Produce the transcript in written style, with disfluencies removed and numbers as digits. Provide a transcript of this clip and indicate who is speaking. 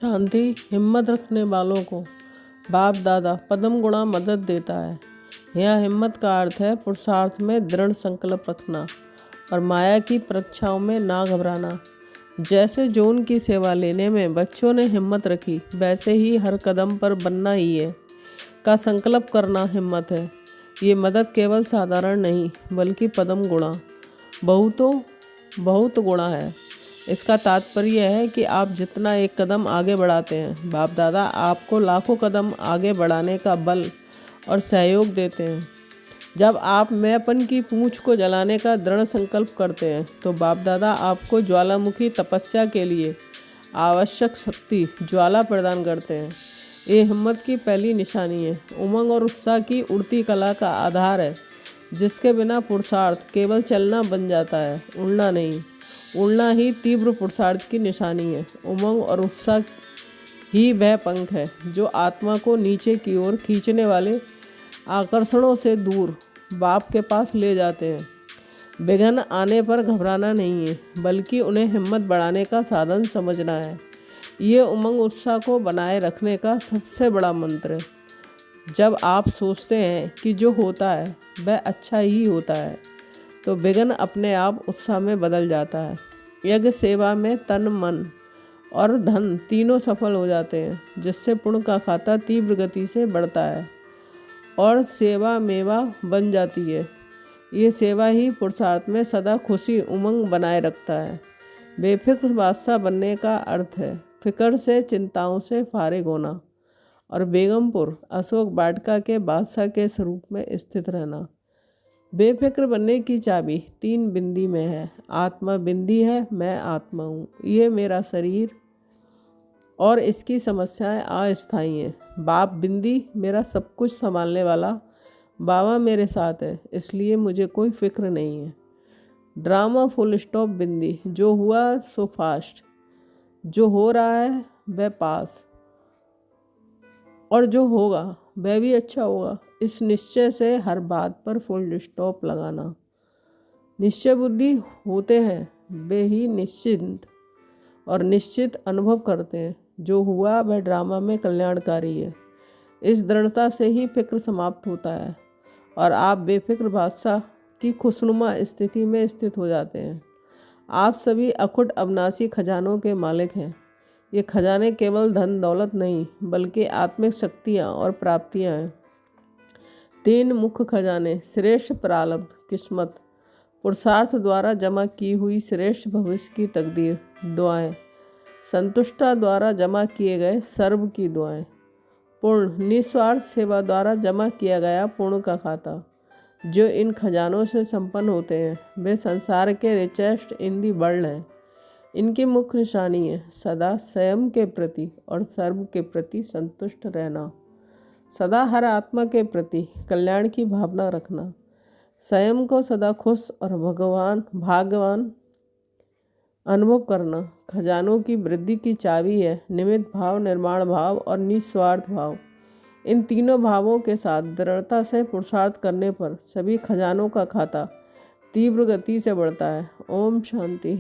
Speaker 1: शांति हिम्मत रखने वालों को बाप दादा पदम गुणा मदद देता है। यह हिम्मत का अर्थ है पुरुषार्थ में दृढ़ संकल्प रखना और माया की परीक्षाओं में ना घबराना। जैसे जौन की सेवा लेने में बच्चों ने हिम्मत रखी, वैसे ही हर कदम पर बनना ही है का संकल्प करना हिम्मत है। ये मदद केवल साधारण नहीं बल्कि पदम गुणा बहुत गुणा है। इसका तात्पर्य है कि आप जितना एक कदम आगे बढ़ाते हैं, बाप दादा आपको लाखों कदम आगे बढ़ाने का बल और सहयोग देते हैं। जब आप मैंपन की पूंछ को जलाने का दृढ़ संकल्प करते हैं तो बाप दादा आपको ज्वालामुखी तपस्या के लिए आवश्यक शक्ति ज्वाला प्रदान करते हैं। ये हिम्मत की पहली निशानी है। उमंग और उत्साह की उड़ती कला का आधार है, जिसके बिना पुरुषार्थ केवल चलना बन जाता है, उड़ना नहीं। उड़ना ही तीव्र पुरुषार्थ की निशानी है। उमंग और उत्साह ही वह पंख है जो आत्मा को नीचे की ओर खींचने वाले आकर्षणों से दूर बाप के पास ले जाते हैं। विघ्न आने पर घबराना नहीं है, बल्कि उन्हें हिम्मत बढ़ाने का साधन समझना है। ये उमंग उत्साह को बनाए रखने का सबसे बड़ा मंत्र है। जब आप सोचते हैं कि जो होता है वह अच्छा ही होता है, तो विघ्न अपने आप उत्साह में बदल जाता है। यज्ञ सेवा में तन, मन और धन तीनों सफल हो जाते हैं, जिससे पुण्य का खाता तीव्र गति से बढ़ता है और सेवा मेवा बन जाती है। ये सेवा ही पुरुषार्थ में सदा खुशी उमंग बनाए रखता है। बेफिक्र बादशाह बनने का अर्थ है फिक्र से, चिंताओं से फारिग होना और बेगमपुर अशोक वाटिका के बादशाह के स्वरूप में स्थित रहना। बेफिक्र बनने की चाबी 3 बिंदी में है। आत्मा बिंदी है, मैं आत्मा हूँ, ये मेरा शरीर और इसकी समस्याएं अस्थायी हैं। बाप बिंदी, मेरा सब कुछ संभालने वाला बाबा मेरे साथ है, इसलिए मुझे कोई फिक्र नहीं है। ड्रामा फुल स्टॉप बिंदी, जो हुआ सो फास्ट, जो हो रहा है वह पास, और जो होगा वह भी अच्छा होगा। इस निश्चय से हर बात पर फुल स्टॉप लगाना। निश्चय बुद्धि होते हैं वे ही निश्चिंत और निश्चित अनुभव करते हैं। जो हुआ वह ड्रामा में कल्याणकारी है। इस दृढ़ता से ही फिक्र समाप्त होता है और आप बेफिक्र बादशाह की खुशनुमा स्थिति में स्थित हो जाते हैं। आप सभी अखुट अविनाशी खजानों के मालिक हैं। ये खजाने केवल धन दौलत नहीं बल्कि आत्मिक शक्तियाँ और प्राप्तियाँ हैं। 3 मुख्य खजाने: श्रेष्ठ प्रारब्ध किस्मत, पुरुषार्थ द्वारा जमा की हुई श्रेष्ठ भविष्य की तकदीर, दुआएं, संतुष्टा द्वारा जमा किए गए सर्व की दुआएं, पूर्ण निस्वार्थ सेवा द्वारा जमा किया गया पूर्ण का खाता। जो इन खजानों से संपन्न होते हैं वे संसार के रिचेस्ट इन दी वर्ल्ड हैं। इनकी मुख्य निशानी है सदा स्वयं के प्रति और सर्व के प्रति संतुष्ट रहना, सदा हर आत्मा के प्रति कल्याण की भावना रखना, स्वयं को सदा खुश और भाग्यवान अनुभव करना। खजानों की वृद्धि की चाबी है निमित्त भाव, निर्माण भाव और निस्वार्थ भाव। इन तीनों भावों के साथ दृढ़ता से पुरुषार्थ करने पर सभी खजानों का खाता तीव्र गति से बढ़ता है। ओम शांति।